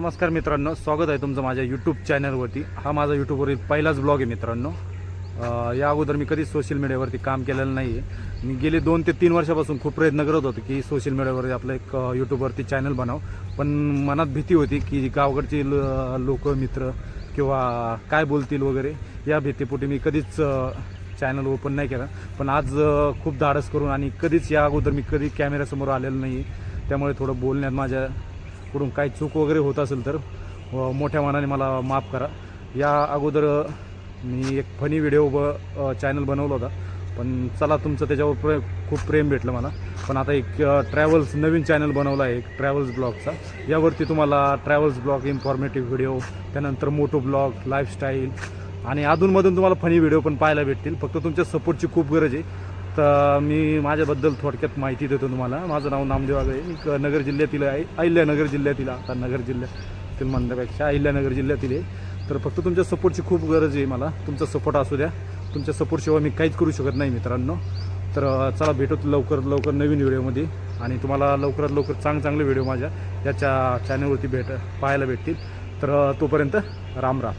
नमस्कार मित्रांनो, स्वागत आहे तुमचं माझ्या यूट्यूब चॅनलवरती। हा माझा यूट्यूबवरील पहिलाच ब्लॉग आहे मित्रांनो। या अगोदर मी कधीच सोशल मीडियावरती काम केलेलं नाही आहे। मी गेले 2 ते 3 वर्षापासून खूप प्रयत्न करत होतो की सोशल मीडियावरती आपलं एक यूट्यूबवरती चॅनल बनाव, पण मनात भीती होती की गावकडचे लोक मित्र किंवा काय बोलतील वगैरे, या भीतीपोटी मी कधीच चॅनल ओपन नाही केला। पण आज खूप धाडस करून आणि कधीच या अगोदर मी कधी कॅमेऱ्यासमोर आलेलो नाही, त्यामुळे थोडं बोलण्यात माझ्याकडून काही चूक वगैरे होत असेल तर मोठ्या मनाने मला माफ करा। या अगोदर मी एक फनी व्हिडिओ चॅनल बनवला होता, पण चला तुमचं त्याच्यावर खूप प्रेम भेटलं मला। पण आता एक ट्रॅव्हल्स नवीन चॅनल बनवला आहे, एक ट्रॅव्हल्स ब्लॉगचा। यावरती तुम्हाला ट्रॅव्हल्स ब्लॉग, इन्फॉर्मेटिव्ह व्हिडिओ, त्यानंतर मोटो ब्लॉग, लाईफस्टाईल आणि अधूनमधून तुम्हाला फनी व्हिडिओ पण पाहायला भेटतील। फक्त तुमच्या सपोर्टची खूप गरज आहे। तर मी माझ्याबद्दल थोडक्यात माहिती देतो तुम्हाला। माझं नाव नामदेव आगळे, मी नगर जिल्ह्यातील आहे, अहिल्यानगर जिल्ह्यातील, आता नगर जिल्ह्यातील म्हणण्यापेक्षा अहिल्यानगर जिल्ह्यातील आहे। तर फक्त तुमच्या सपोर्टची खूप गरज आहे मला, तुमचा सपोर्ट असू द्या। तुमच्या सपोर्टशिवाय मी काहीच करू शकत नाही मित्रांनो। तर चला भेटू लवकर नवीन व्हिडिओमध्ये, आणि तुम्हाला लवकरात लवकर चांगले व्हिडिओ माझ्या याच्या चॅनलवरती पाहायला भेटतील। तर तोपर्यंत राम राम।